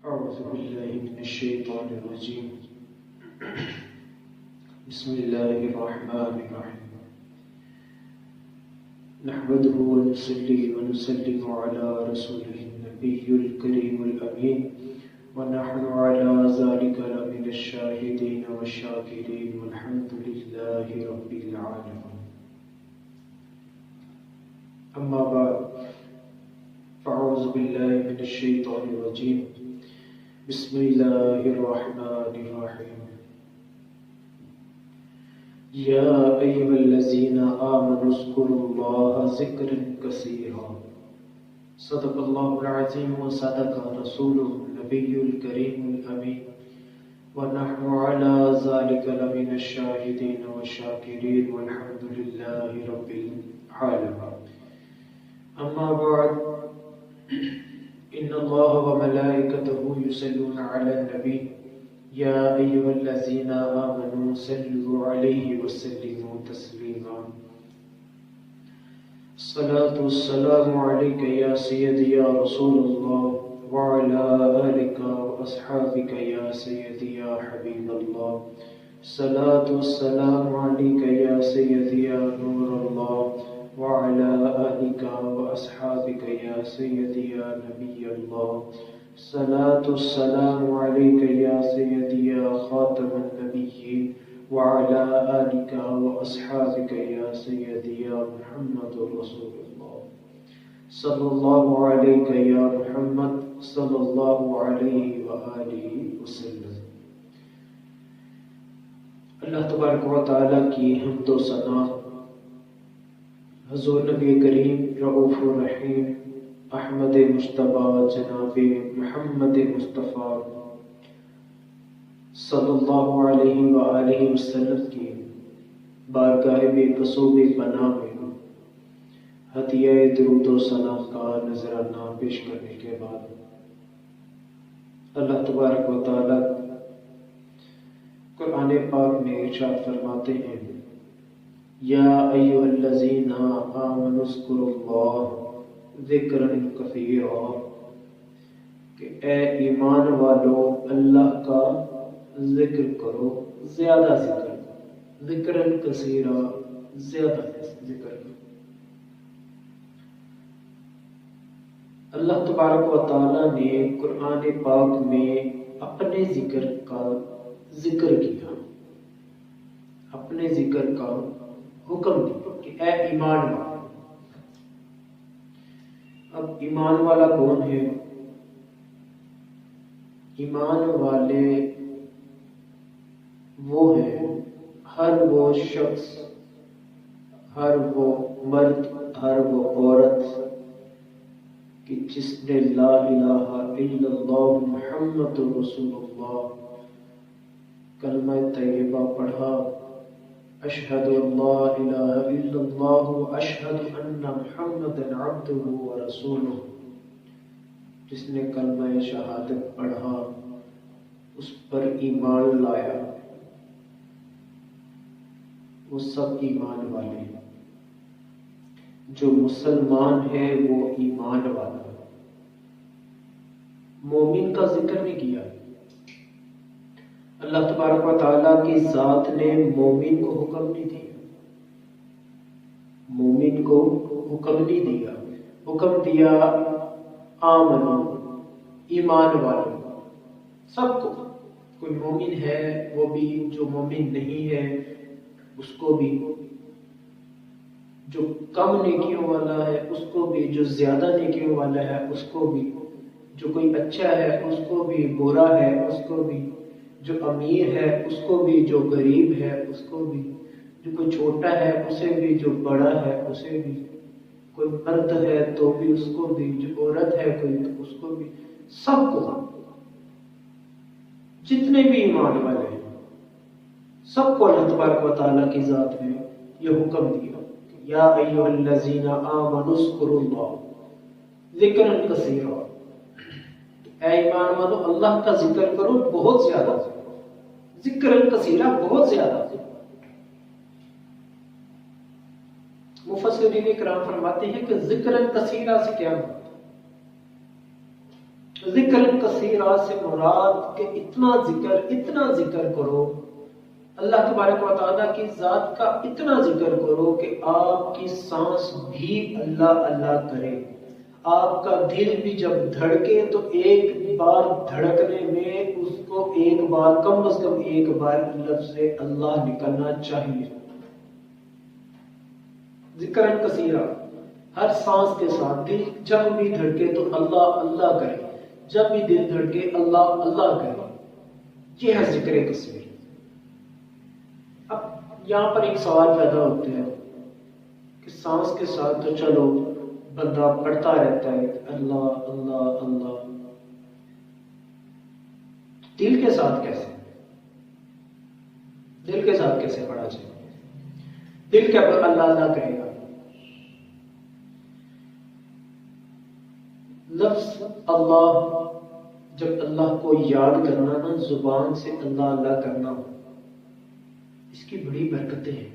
أعوذ بالله من الشيطان الرجيم بسم الله الرحمن الرحيم نحمده ونصلي ونسلم على رسوله النبي الكريم الأمين ونحن على ذلك لمن الشاهدين والشاكرين والحمد لله رب العالمين. أما بعد فأعوذ بالله من الشيطان الرجيم بسم الله الرحمن الرحيم يا أيها الذين آمنوا اذكروا الله ذكرا كثيرا صدق الله العظيم وصدق رسوله النبي الكريم الأمين ونحن على ذلك لمن الشاهدين والشاكرين والحمد لله رب العالمين. أما بعد إن الله وملائكته يصلون على النبي يا أيها الذين آمنوا صلوا عليه وسلموا تسليما. الصلاة والسلام عليك يا سيدي يا رسول الله وعلى آلك وأصحابك يا سيدي يا حبيب الله. الصلاة والسلام عليك يا سيدي يا نور الله وعلى آلك وأصحابك يا سيدي يا نبي الله. الصلاة والسلام عليك يا سيدي يا خاتم النبيين وعلى آلك وأصحابك يا سيدي يا محمد رسول الله. صلى الله عليك يا محمد صلى الله عليه وآله وسلم. اللہ تبارک و تعالیٰ کی حمد و ثنا حضور نبی کریم رؤوف الرحیم احمد مجتبیٰ جناب محمد مصطفیٰ صلی اللہ علیہ وآلہ وسلم کی بارگاہ بے کسو بے پناہ میں ہدیہ درود و ثنا کا نذرانہ پیش کرنے کے بعد اللہ تبارک و تعالیٰ قرآن پاک میں ارشاد فرماتے ہیں یا ایھا الذین آمنوا اذکروا اللہ ذکرا کثیرا کہ اے ایمان والو اللہ کا ذکر کرو، زیادہ ذکر، ذکرا کثیرا، زیادہ ذکر کرو. اللہ تبارک و تعالیٰ نے قرآن پاک میں اپنے ذکر کا ذکر کیا، اپنے ذکر کا حکم دیا کہ اے ایمان والا. اب ایمان والا کون ہے؟ ایمان والے وہ ہیں، ہر وہ شخص، ہر وہ مرد، ہر وہ عورت کہ جس نے لا الہ الا اللہ محمد رسول اللہ کلمہ طیبہ پڑھا، اشہد ان لا الہ الا اللہ اشہد ان محمد عبدہ ورسولہ، جس نے کلمہ شہادت پڑھا، اس پر ایمان لایا، وہ سب ایمان والے ہیں. جو مسلمان ہے وہ ایمان والا ہے. مومن کا ذکر نہیں کیا. اللہ تبارک و تعالیٰ کی ذات نے مومن کو حکم نہیں دیا، مومن کو حکم نہیں دیا، حکم دیا آمنو، ایمان والوں، سب کو. کوئی مومن ہے وہ بھی، جو مومن نہیں ہے اس کو بھی، جو کم نیکیوں والا ہے اس کو بھی، جو زیادہ نیکیوں والا ہے اس کو بھی، جو کوئی اچھا ہے اس کو بھی، برا ہے اس کو بھی، جو امیر ہے اس کو بھی، جو غریب ہے اس کو بھی، جو کوئی چھوٹا ہے اسے بھی، جو بڑا ہے اسے بھی، کوئی مرد ہے تو بھی اس کو بھی، جو عورت ہے کوئی تو اس کو بھی، سب کو، جتنے بھی ایمان والے ہیں سب کو اللہ تبارک و تعالیٰ کی ذات نے یہ حکم دیا یا ایھا الذین آمنوا اذکروا اللہ ذکرا کثیرا. اے ایمان والو اللہ کا ذکر کرو، بہت زیادہ ذکر کثیرا، بہت زیادہ. مفسرین کرام فرماتے ہیں کہ ذکر کثیرا سے کیا ذکر کثیرہ سے مراد کہ اتنا ذکر کرو، اللہ تبارک و تعالیٰ کی ذات کا اتنا ذکر کرو کہ آپ کی سانس بھی اللہ اللہ کرے، آپ کا دل بھی جب دھڑکے تو ایک بار دھڑکنے میں اس کو ایک بار کم از کم ایک بار لفظ اللہ نکلنا چاہیے۔ ذکر کثیرہ، ہر سانس کے ساتھ دل جب بھی دھڑکے تو اللہ اللہ کرے، جب بھی دل دھڑکے اللہ اللہ کرے، یہ ہے ذکر کثیر۔ اب یہاں پر ایک سوال پیدا ہوتا ہے کہ سانس کے ساتھ تو چلو بندہ پڑھتا رہتا ہے اللہ اللہ اللہ، دل کے ساتھ کیسے؟ دل کے ساتھ کیسے پڑھا جائے؟ دل کیا پر اللہ اللہ کہے گا؟ لفظ اللہ، جب اللہ کو یاد کرنا نا، زبان سے اللہ اللہ کرنا، اس کی بڑی برکتیں ہیں۔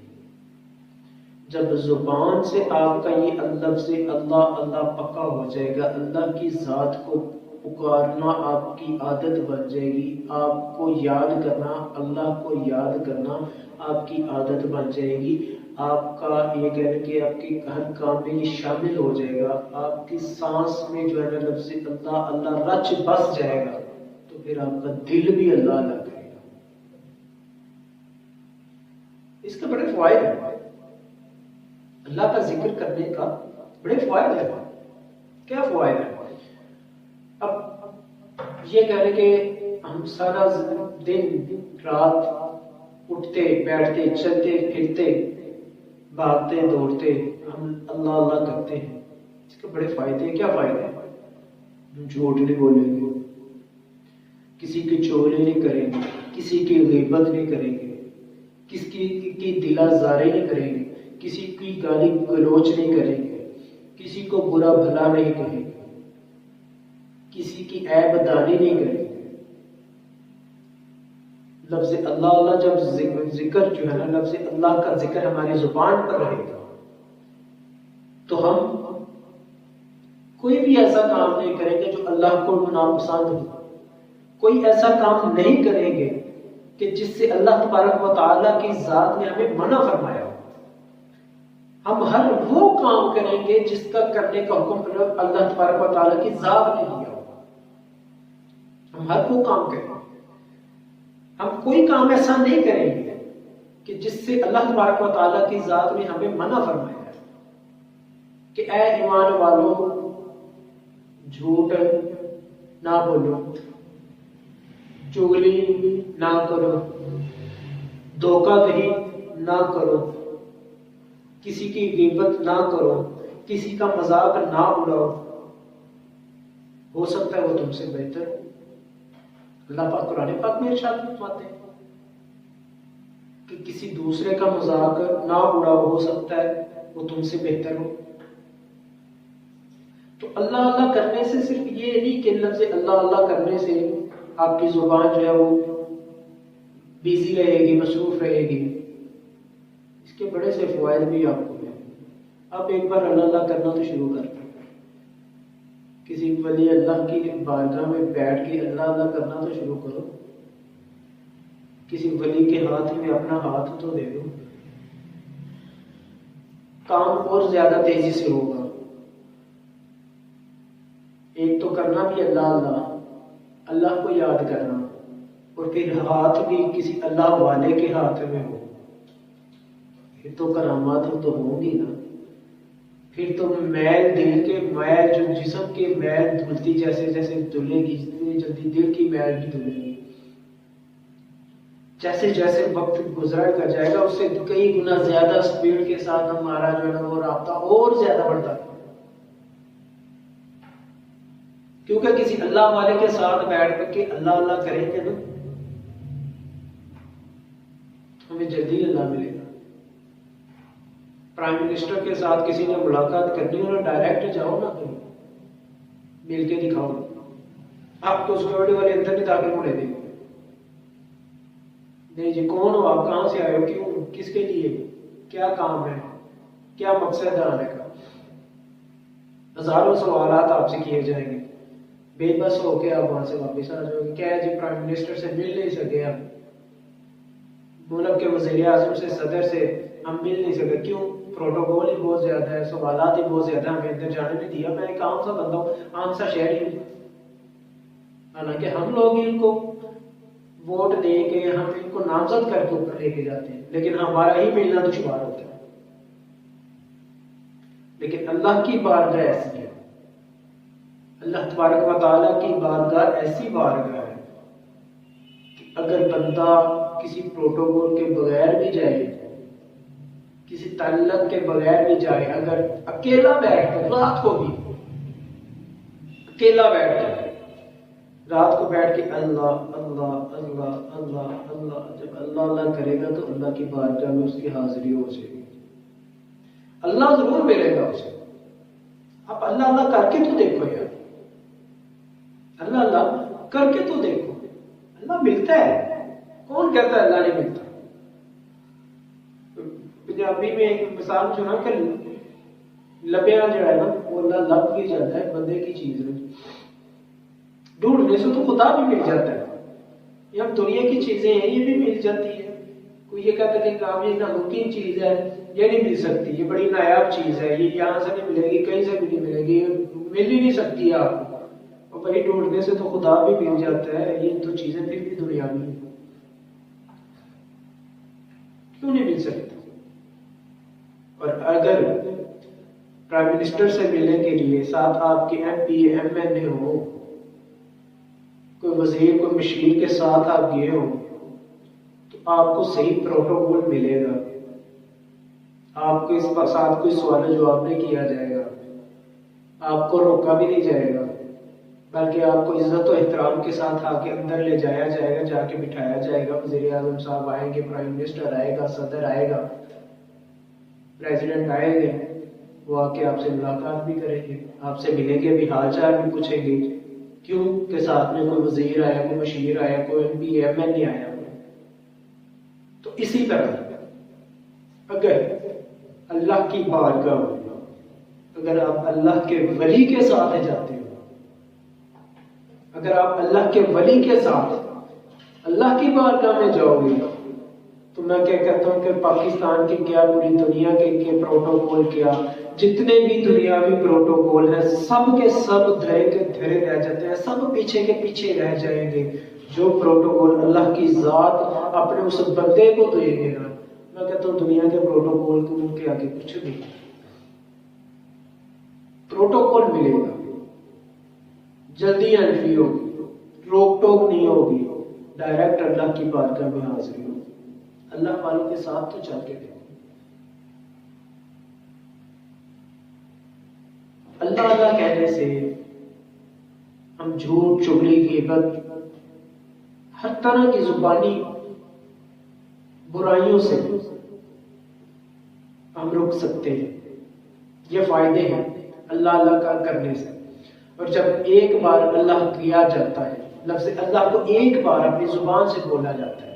جب زبان سے آپ کا یہ لفظ اللہ اللہ پکا ہو جائے گا، اللہ کی ذات کو پکارنا آپ کی عادت بن جائے گی، آپ کو یاد کرنا، اللہ کو یاد کرنا آپ کی عادت بن جائے گی، آپ کا یہ کہنے کہ آپ کے ہر کام میں یہ شامل ہو جائے گا، آپ کی سانس میں جو ہے نا لفظ اللہ اللہ رچ بس جائے گا، تو پھر آپ کا دل بھی اللہ اللہ کرے گا۔ اس کے بڑے فوائد ہیں، اللہ کا ذکر کرنے کا بڑے فوائد ہیں۔ کیا فوائد ہیں؟ اب یہ کہہ رہے کہ ہم سارا دن رات اٹھتے بیٹھتے چلتے پھرتے بھاگتے دوڑتے ہم اللہ اللہ کرتے ہیں، اس کے بڑے فائدے ہیں۔ کیا فائدے ہیں؟ ہم جھوٹ نہیں بولیں گے، کسی کی چغلی نہیں کریں گے، کسی کی غیبت نہیں کریں گے، کسی کی دل آزاری نہیں کریں گے، کسی کی گالی گلوچ نہیں کریں گے، کسی کو برا بھلا نہیں کہیں گے، کسی کی عیب دانی نہیں کریں گے۔ لفظ اللہ اللہ جب ذکر جو ہے نا، لفظ اللہ کا ذکر ہماری زبان پر رہے گا تو ہم کوئی بھی ایسا کام نہیں کریں گے جو اللہ کو ناپسند ہو، کوئی ایسا کام نہیں کریں گے کہ جس سے اللہ تبارک و تعالیٰ کی ذات نے ہمیں منع فرمایا ہو۔ ہم ہر وہ کام کریں گے جس کا کرنے کا حکم اللہ تبارک و تعالیٰ کی ذات نے دیا ہو، ہم ہر وہ کام کریں گے۔ ہم کوئی کام ایسا نہیں کریں گے کہ جس سے اللہ تبارک و تعالیٰ کی ذات نے ہمیں منع فرمایا ہے کہ اے ایمان والو جھوٹ نہ بولو، چغلی نہ کرو، دھوکہ دہی نہ کرو، کسی کی غیبت نہ کرو، کسی کا مذاق نہ اڑاؤ، ہو سکتا ہے وہ تم سے بہتر ہو۔ اللہ پاک قرآن پاک میں ارشاد فرماتے ہیں کہ کسی دوسرے کا مذاق نہ اڑاؤ، ہو سکتا ہے وہ تم سے بہتر ہو۔ تو اللہ اللہ کرنے سے صرف یہ نہیں کہ لفظ اللہ اللہ کرنے سے آپ کی زبان جو ہے وہ بیزی رہے گی، مصروف رہے گی، اس کے بڑے سے فوائد بھی آپ کو ہیں۔ آپ ایک بار اللہ اللہ کرنا تو شروع کر دیں، کسی ولی اللہ کی بارگاہ میں بیٹھ کے اللہ اللہ کرنا تو شروع کرو، کسی ولی کے ہاتھ میں اپنا ہاتھ تو دے دو، کام اور زیادہ تیزی سے ہوگا۔ ایک تو کرنا بھی اللہ اللہ، اللہ کو یاد کرنا، اور پھر ہاتھ بھی کسی اللہ والے کے ہاتھ میں ہو، پھر تو کرامات تو ہوں گی نا، پھر تو میل دل کے میل جو جسم کے میل دھلتی جیسے جیسے دھلے گی، اتنی جلدی دل کی میل بھی دھلے گی۔ جیسے جیسے وقت گزر کر جائے گا اس سے کئی گنا زیادہ سپیڈ کے ساتھ ہمارا جو ہے وہ رابطہ اور زیادہ بڑھتا ہے، کیونکہ کسی اللہ والے کے ساتھ بیٹھ کر کے اللہ اللہ کریں گے نا، ہمیں جلدی اللہ ملے گا۔ پرائم منسٹر کے ساتھ کسی نے ملاقات کرنی ہو نا، ڈائریکٹ جاؤ نا، کہیں مل کے دکھاؤ، آپ کو سیکورٹی والے اندر نہیں داخل ہونے دیں گے۔ نہیں جی کون ہو آپ، کہاں سے آئے ہو، کیوں، کس کے لیے، کیا کام ہے، کیا مقصد ہے آنے کا، ہزاروں سوالات آپ سے کیے جائیں گے۔ بے بس ہو کے آپ وہاں سے واپس آ جاؤ گے. کیا ہے جی پرائم منسٹر سے مل نہیں سکے ہم, ملک کے وزیر اعظم سے, صدر سے ہم مل نہیں سکے. کیوں؟ پروٹوکول ہی بہت زیادہ ہے, سوالات ہی بہت زیادہ, ہمیں اندر جانے نہیں دیا. میں ایک عام سا بندہ ہوں, عام سا شہری ہوں, حالانکہ ہم لوگ ان کو ووٹ دے کے ہم ان کو نامزد کر کے اوپر لے کے جاتے ہیں, لیکن ہمارا ہی ملنا دشوار ہوتا ہے. لیکن اللہ کی بارگاہ ایسی ہے, اللہ تبارک و تعالیٰ کی بارگاہ ایسی بارگاہ ہے کہ اگر بندہ کسی پروٹوکول کے بغیر بھی جائے, کسی تعلق کے بغیر بھی جائے, اگر اکیلا بیٹھ کر رات کو بھی اکیلا بیٹھ کر رات کو بیٹھ کے اللہ اللہ اللہ اللہ اللہ, جب اللہ اللہ کرے گا تو اللہ کی بارگاہ میں اس کی حاضری ہو جائے گی, اللہ ضرور ملے گا اسے. آپ اللہ اللہ کر کے تو دیکھو یار, اللہ اللہ کر کے تو دیکھو, اللہ ملتا ہے. کون کہتا ہے اللہ نہیں ملتا؟ پنجابی میں ایک مثال جو نا کہ لبیاں جو ہے نا وہ اللہ لب بھی جاتا ہے, بندے کی چیز ہے, ڈھونڈنے سے تو خدا بھی مل جاتا ہے. یہ ہم دنیا کی چیزیں ہیں یہ بھی مل جاتی ہے. کوئی یہ کہتا ہے کہ کام یہ ناممکن چیز ہے, یہ نہیں مل سکتی, یہ بڑی نایاب چیز ہے, یہ یہاں سے نہیں ملے گی, کہیں سے بھی نہیں ملے گی, مل ہی نہیں سکتی ہے آپ کو. اور بھائی ڈھونڈنے سے تو خدا بھی مل جاتا ہے. یہ تو چیزیں پھر بھی دنیا میں کیوں نہیں مل سکتی؟ اور اگر پرائم منسٹر سے ملنے کے لیے ساتھ آپ کے ایم پی ایم این اے ہو, کوئی وزیر کوئی مشیر کے ساتھ آپ گئے ہو, تو آپ کو صحیح پروٹوکول ملے گا. آپ کو اس ساتھ کوئی سوال جواب نہیں کیا جائے گا, آپ کو روکا بھی نہیں جائے گا, بلکہ آپ کو عزت و احترام کے ساتھ آ کے اندر لے جایا جائے گا, جا کے بٹھایا جائے گا. وزیر اعظم صاحب آئیں گے, پرائم منسٹر آئے گا, صدر آئے گا, پریزیڈنٹ آئیں گے, وہ آ کے آپ سے ملاقات بھی کریں گے, آپ سے ملیں گے بھی, حال چال بھی پوچھیں گے. کیوں کہ ساتھ میں کوئی وزیر آیا, کوئی مشیر آیا, کوئی ایم پی ایم این اے آیا. تو اسی طرح اگر اللہ کی بارگاہ میں, اگر آپ اللہ کے ولی کے ساتھ جاتے ہو, اگر آپ اللہ کے ولی کے ساتھ اللہ کی بارگاہ میں جاؤ گے, تو میں کیا کہتا ہوں کہ پاکستان کی کیا, پوری دنیا کے پروٹوکول کیا, جتنے بھی دنیاوی پروٹوکول ہیں سب کے سب دھرے کے دھرے رہ جاتے ہیں, سب پیچھے کے پیچھے رہ جائیں گے. جو پروٹوکول اللہ کی ذات اپنے اس بندے کو دے گے نا, میں کہتا ہوں دنیا کے پروٹوکول کو ان کے آگے کچھ نہیں. پروٹوکول ملے گا, جلدی انٹری ہوگی, روک ٹوک نہیں ہوگی, ڈائریکٹ اللہ کی بارگاہ میں حاضری ہوگی. اللہ والوں کے ساتھ تو چل کے دیکھو. اللہ اللہ کہنے سے ہم جھوٹ, چغلی, غیبت, ہر طرح کی زبانی برائیوں سے ہم رک سکتے ہیں. یہ فائدے ہیں اللہ اللہ کا کرنے سے. اور جب ایک بار اللہ کیا جاتا ہے, لفظ اللہ کو ایک بار اپنی زبان سے بولا جاتا ہے,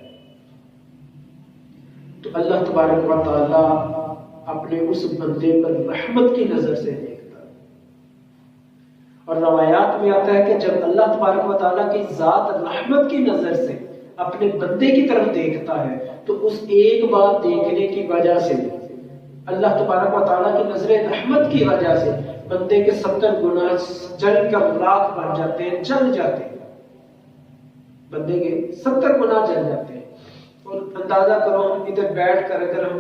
تو اللہ تبارک و تعالیٰ اپنے اس بندے پر رحمت کی نظر سے دیکھتا ہے. اور روایات میں آتا ہے کہ جب اللہ تبارک و تعالیٰ کی ذات رحمت کی نظر سے اپنے بندے کی طرف دیکھتا ہے, تو اس ایک بار دیکھنے کی وجہ سے اللہ تبارک و تعالیٰ کی نظر رحمت کی وجہ سے بندے کے 70 گناہ جل کر راکھ بن جاتے ہیں, جل جاتے ہیں. بندے کے 70 گناہ جل جاتے ہیں. اور اندازہ کرو, ہم ادھر بیٹھ کر اگر ہم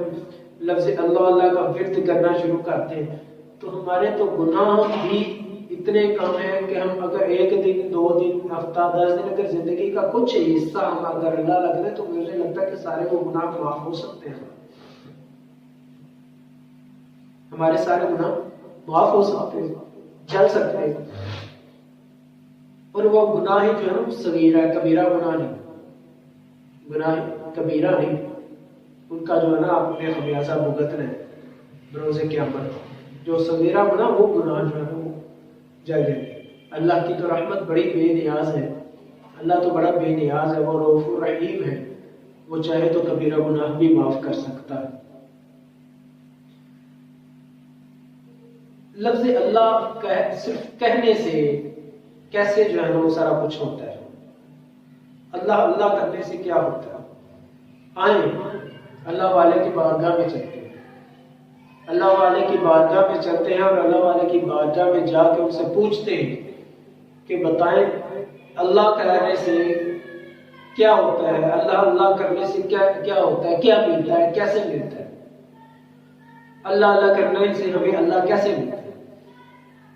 لفظ اللہ اللہ کا ورد کرنا شروع کرتے ہیں تو ہمارے تو گناہ بھی اتنے کم ہیں کہ ہم اگر 1 دن 2 دن ہفتہ 10 دن اگر زندگی کا کچھ حصہ ہم اگر اللہ لگ رہے تو مجھے لگتا ہے کہ سارے وہ گناہ معاف ہو سکتے ہیں. ہمارے سارے گناہ معاف ہو سکتے ہیں, چل سکتے ہیں. اور وہ گناہ ہی جو ہے نا صغیرہ ہے, کبیرہ گناہ نہیں. گناہ کبیرہ نہیں, ان کا جو ہے نا اپنے خمیازہ بھگتنا ہے بروز قیامت. جو صغیرہ گناہ وہ گناہ جو ہے وہ جل جائے. اللہ کی تو رحمت بڑی بے نیاز ہے, اللہ تو بڑا بے نیاز ہے, وہ رؤوف رحیم ہے, وہ چاہے تو کبیرہ گناہ بھی معاف کر سکتا ہے. لفظ اللہ صرف کہنے سے کیسے جو ہے نا وہ سارا کچھ ہوتا ہے، اللہ اللہ کرنے سے کیا ہوتا ہے۔ آئیں اللہ والے کی بارگاہ میں چلتے ہیں، اللہ والے کی بارگاہ میں چلتے ہیں اور اللہ والے کی بارگاہ میں جا کے ان سے پوچھتے ہیں کہ بتائیں اللہ کرنے سے کیا ہوتا ہے، اللہ اللہ کرنے سے کیا ہوتا ہے، کیا ملتا ہے، کیسے ملتا ہے، اللہ اللہ کرنے سے ہمیں اللہ کیسے ملتا ہے۔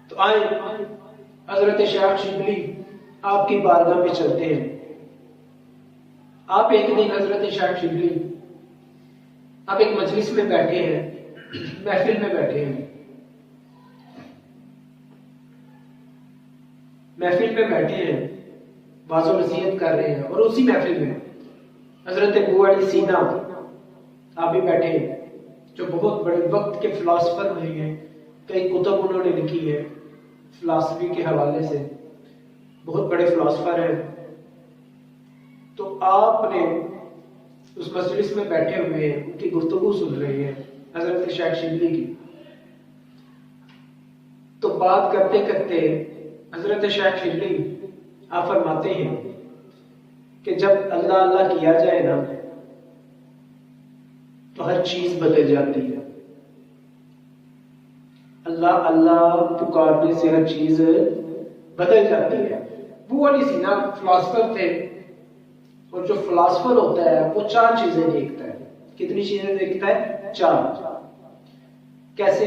تو آئیں حضرت شیخ شبلی آپ کی بارگاہ میں چلتے ہیں۔ آپ ایک دن حضرت شیخ شبلی آپ ایک مجلس میں بیٹھے ہیں، محفل میں بیٹھے ہیں، محفل میں بیٹھے ہیں، واعظ و نصیحت کر رہے ہیں، اور اسی محفل میں حضرت ابو علی سینا آپ بھی بیٹھے ہیں، جو بہت بڑے وقت کے فلاسفر رہے ہیں، کئی کتب انہوں نے لکھی ہے فلاسفی کے حوالے سے، بہت بڑے فلاسفر ہیں۔ تو آپ نے اس مجلس میں بیٹھے ہوئے ہیں، ان کی گفتگو سن رہے ہیں حضرت شیخ شبلی کی۔ تو بات کرتے کرتے حضرت شیخ شبلی آپ فرماتے ہیں کہ جب اللہ اللہ کیا جائے نا تو ہر چیز بدل جاتی ہے، اللہ اللہ پکارنے سے ہر چیز بدل جاتی ہے۔ وہ علی سینا فلاسفر تھے، اور جو فلاسفر ہوتا ہے وہ چار چیزیں دیکھتا ہے۔ کتنی چیزیں دیکھتا ہے؟ چار۔ کیسے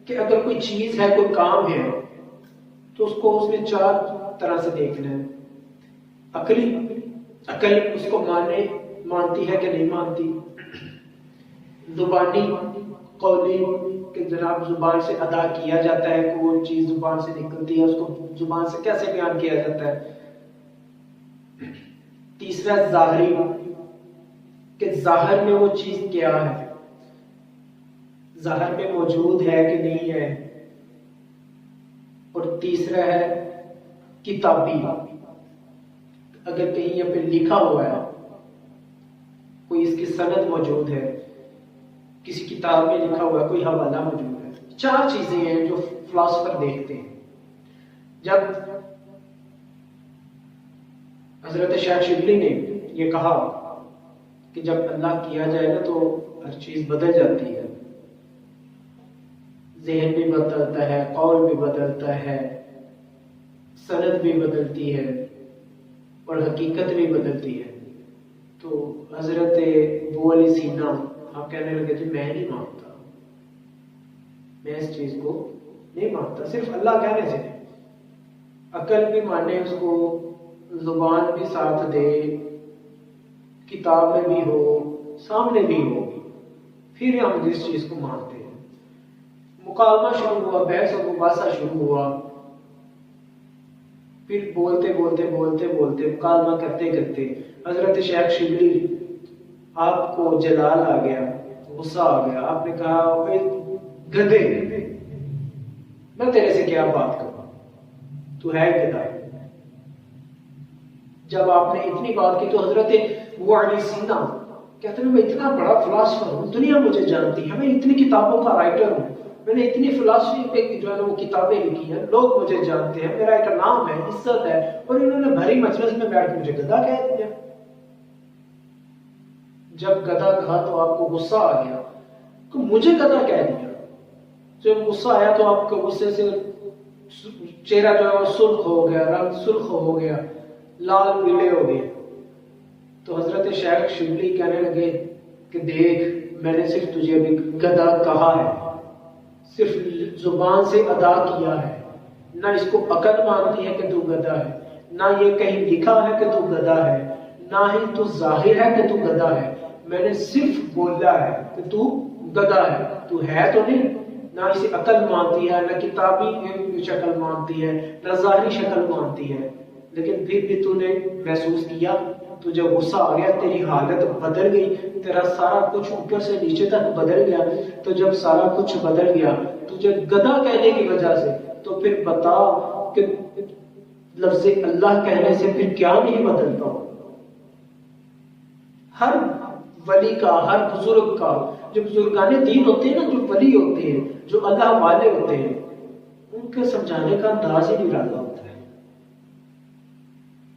کہ اگر کوئی چیز ہے، کوئی کام ہے، تو اس کو اس میں چار طرح سے دیکھنا ہے۔ عقل اس کو مانتی ہے کہ نہیں مانتی، زبانی قولی کہ جناب زبان سے ادا کیا جاتا ہے، کوئی چیز زبان سے نکلتی ہے اس کو زبان سے کیسے بیان کیا جاتا ہے۔ تیسرا ظاہری کہ ظاہر میں وہ چیز کیا ہے، ظاہر میں موجود ہے کہ نہیں ہے۔ اور تیسرا ہے کتابی، اگر کہیں یہ پہ لکھا ہوا ہے، کوئی اس کی سند موجود ہے، کسی کتاب میں لکھا ہوا ہے، کوئی حوالہ موجود ہے۔ چار چیزیں ہیں جو فلاسفر دیکھتے ہیں۔ جب حضرت شیخ شبلی نے یہ کہا کہ جب اللہ کیا جائے نا تو ہر چیز بدل جاتی ہے، ذہن بھی بدلتا ہے، قول بھی بدلتا ہے، سند بھی بدلتی ہے، اور حقیقت بھی بدلتی ہے، تو حضرت ابو علی سینا آپ کہنے لگے تھے میں نہیں مانتا، میں اس چیز کو نہیں مانتا، صرف اللہ کہنے سے، عقل بھی مانے اس کو، زبان بھی ساتھ دے، کتاب میں بھی ہو، سامنے بھی ہو، پھر ہم جس چیز کو مانتے ہیں۔ مکالمہ شروع ہوا، بحث و مباحثہ شروع ہوا، پھر بولتے مکالمہ کرتے کرتے حضرت شیخ شبلی آپ کو جلال آ گیا، غصہ آ گیا، آپ نے کہا گدھے میں تیرے سے کیا بات کروں، تو ہے گدھا۔ جب آپ نے اتنی بات کی تو حضرت ابو علی سینا کہتے ہیں میں اتنا بڑا فلاسفر ہوں، دنیا مجھے جانتی ہے، میں اتنی کتابوں کا رائٹر ہوں، میں نے اتنی فلاسفی پہ جو ہے وہ کتابیں لکھی ہیں، لوگ مجھے جانتے ہیں، میرا ایک نام ہے، عزت ہے، اور انہوں نے بھری مجلس میں بیٹھ کے مجھے گدھا کہہ دیا۔ جب گدھا کہا تو آپ کو غصہ آ گیا کہ مجھے گدھا کہہ دیا۔ جب غصہ آیا تو آپ کے غصے سے چہرہ جو ہے وہ سرخ ہو گیا، رنگ سرخ ہو گیا، لال پیلے ہو گئے۔ تو حضرت شیخ شبلی کہنے لگے کہ دیکھ میں نے صرف تجھے ابھی گدھا کہا ہے، صرف زبان سے ادا کیا ہے، نہ اس کو عقل مانتی ہے کہ تو گدھا ہے، نہ یہ کہیں لکھا ہے کہ تو گدھا ہے، نہ ہی تو ظاہر ہے کہ تو گدھا ہے، میں نے صرف بولا ہے کہ تو گدھا ہے، تو ہے تو نہیں، نہ اسے عقل مانتی ہے، نہ کتابی شکل مانتی ہے، نہ ظاہری شکل مانتی ہے، لیکن پھر بھی تو نے محسوس کیا، تجھے غصہ آ گیا، تیری حالت بدل گئی، تیرا سارا کچھ اوپر سے نیچے تک بدل گیا۔ تو جب سارا کچھ بدل گیا تجھے گدھا کہنے کی وجہ سے، تو پھر بتا کہ لفظ اللہ کہنے سے پھر کیا نہیں بدلتا۔ ہر ولی کا، ہر بزرگ کا، جو بزرگان دین ہوتے ہیں نا، جو ولی ہوتے ہیں، جو اللہ والے ہوتے ہیں، ان کے سمجھانے کا انداز ہی نرالا ہوتا ہے۔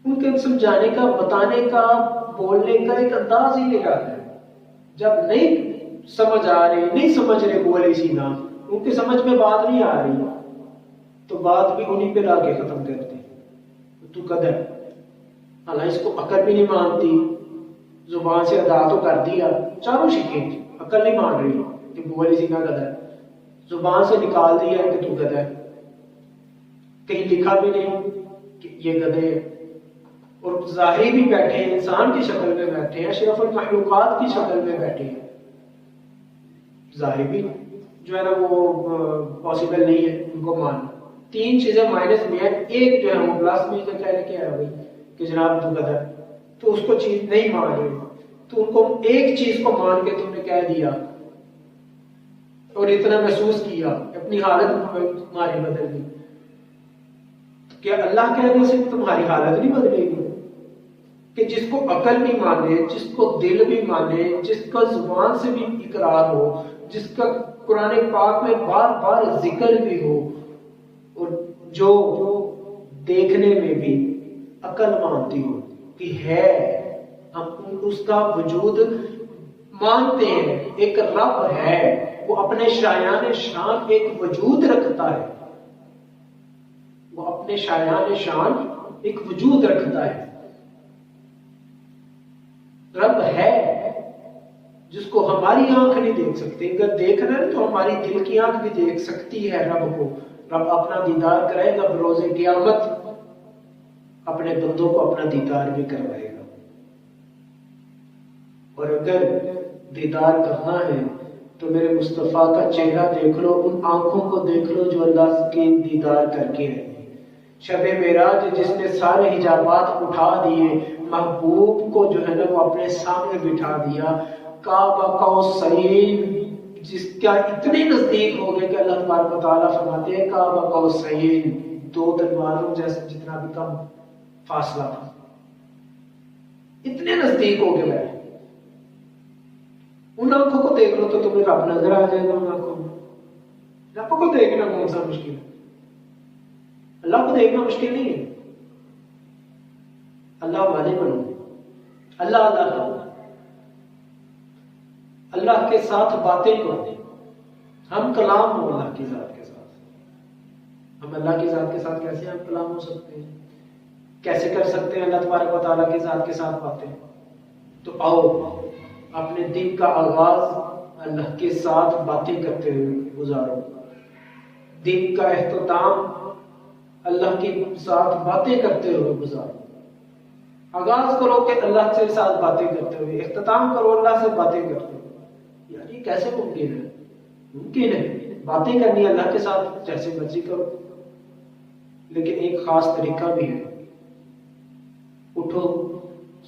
ان کے سمجھانے کا، بتانے کا، بولنے کا ایک انداز ہی نکالنا ہے. جب نہیں سمجھ آ رہی، نہیں سمجھ رہے بولے سینا، ان کے سمجھ میں بات نہیں آ رہی، تو بات بھی انہیں پہ لا کے ختم کرتے. تو قدر حالانکہ اس کو عقل بھی نہیں مانتی، زبان سے ادا تو کر دیا، چاروں شکیں، عقل نہیں مان رہی کہ بولے سینا قدر، زبان سے نکال دیا کہ تو گدھا ہے، کہیں لکھا بھی نہیں کہ یہ گدھے، اور ظاہری بھی بیٹھے ہیں، انسان کی شکل میں بیٹھے ہیں، اشرف المخلوقات کی شکل میں بیٹھے ہیں. ظاہری بھی جو ہے نا وہ پاسبل نہیں ہے ان کو ماننا. تین چیزیں مائنس میں ہیں، ایک جو ہے وہ پلس میں کہہ کے آیا بھائی کہ جناب تو گدھا، تو اس کو چیز نہیں مان رہے، تو ان کو ایک چیز کو مان کے تم نے کہہ دیا اور اتنا محسوس کیا، اپنی حالت تمہاری بدل گئی. کیا اللہ کہنے سے تمہاری حالت نہیں بدلے گی؟ کہ جس کو عقل بھی مانے، جس کو دل بھی مانے، جس کا زبان سے بھی اقرار ہو، جس کا قرآن پاک میں بار بار ذکر بھی ہو، اور جو دیکھنے میں بھی عقل مانتی ہو کہ ہے، ہم اس کا وجود مانتے ہیں، ایک رب ہے، وہ اپنے شایان شان ایک وجود رکھتا ہے، وہ اپنے شایان شان ایک وجود رکھتا ہے، رب ہے جس کو ہماری آنکھ نہیں دیکھ سکتی. اگر دیکھنا ہے تو ہماری دل کی آنکھ بھی دیکھ سکتی ہے رب کو. رب اپنا دیدار کرے گا بروز قیامت، اپنے بندوں کو اپنا دیدار بھی کروائے گا. اور اگر دیدار کرنا ہے تو میرے مصطفیٰ کا چہرہ دیکھ لو، ان آنکھوں کو دیکھ لو جو اللہ کے دیدار کر کے رہے. شب معراج جس نے سارے حجابات اٹھا دیے، محبوب کو جو ہے نا وہ اپنے سامنے بٹھا دیا، کعبہ قوسین جس کا اتنے نزدیک ہو گئے کہ اللہ تبارک و تعالیٰ فرماتے ہیں کعبہ قوسین، دو تلواروں جیسے جتنا بھی کم فاصلہ تھا، اتنے نزدیک ہو گئے. ان آنکھوں کو دیکھ لو تو تمہیں رب نظر آ جائے گا. ان آنکھوں میں رب کو دیکھنا کون سا مشکل ہے؟ اللہ کو دیکھنا مشکل نہیں ہے. اللہ والے بنو، اللہ کرو، اللہ کے ساتھ باتیں کرو. ہم کلام ہو اللہ کی ذات کے ساتھ. ہم اللہ کی ذات کے ساتھ کیسے ہم کلام ہو سکتے ہیں؟ کیسے کر سکتے ہیں اللہ تبارک و تعالیٰ کی ذات کے ساتھ باتیں؟ تو آؤ اپنے دن کا آغاز اللہ کے ساتھ باتیں کرتے ہوئے گزارو، دن کا اختتام اللہ کے ساتھ باتیں کرتے ہوئے گزارو. آغاز کرو کہ اللہ کے ساتھ باتیں کرتے ہوئے، اختتام کرو اللہ سے باتیں کرتے ہوئے. یار یہ کیسے ممکن ہے؟ ممکن ہے باتیں کرنی اللہ کے ساتھ جیسے مرضی کرو، لیکن ایک خاص طریقہ بھی ہے. اٹھو،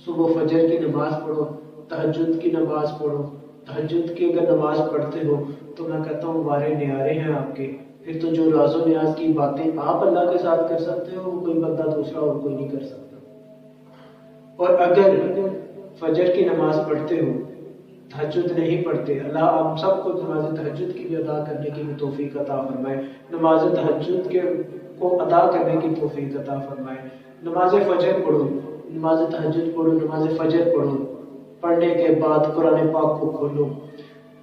صبح فجر کی نماز پڑھو، تہجد کی نماز پڑھو. تہجد کی اگر نماز پڑھتے ہو تو میں کہتا ہوں بارے نیارے ہیں آپ کے. پھر تو جو راز و نیاز کی باتیں آپ اللہ کے ساتھ کر سکتے ہو وہ کوئی بندہ دوسرا اور کوئی نہیں کر سکتا. اور اگر فجر کی نماز پڑھتے ہو، تہجد نہیں پڑھتے، اللہ ہم سب کو نماز تہجد کی بھی ادا کرنے کی بھی توفیق عطا فرمائے. نماز تہجد کے کو ادا کرنے کی توفیق عطا فرمائے. نماز فجر پڑھو، نماز تہجد پڑھو، نماز فجر پڑھو. پڑھنے کے بعد قرآن پاک کو کھولو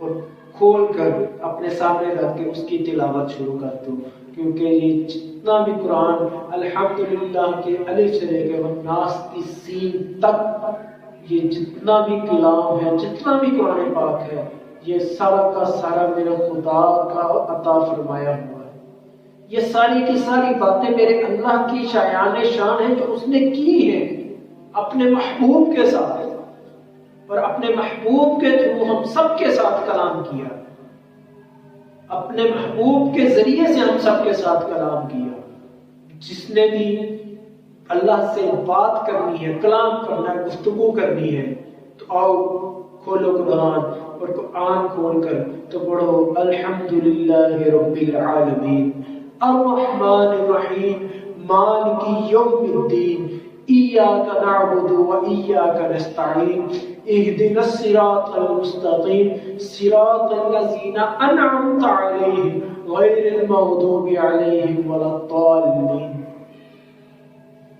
اور کھول کر اپنے سامنے رکھ کے اس کی تلاوت شروع کر دو. کیونکہ یہ جتنا بھی قرآن الحمدللہ کے الف سے لے کے والناس کی سین تک، یہ جتنا بھی کلام ہے، جتنا بھی قرآن پاک ہے، یہ سارا کا سارا میرے خدا کا عطا فرمایا ہوا ہے. یہ ساری کی ساری باتیں میرے اللہ کی شایان شان ہیں جو اس نے کی ہیں اپنے محبوب کے ساتھ، اور اپنے محبوب کے تھرو ہم سب کے ساتھ کلام کیا، اپنے محبوب کے ذریعے سے ہم سب کے ساتھ کلام کیا. جس نے بھی اللہ سے بات کرنی ہے، کلام کرنا ہے، گفتگو کرنی ہے، تو آؤ کھولو قرآن، اور قرآن کھول کر تو پڑھو الحمدللہ رب العالمین الرحمن الرحیم مالک یوم الدین ایاک نعبد و ایاک نستعین اہدنا الصراط المستقیم صراط الذین انعمت علیہم غیر المغضوب علیہم ولا الضالین.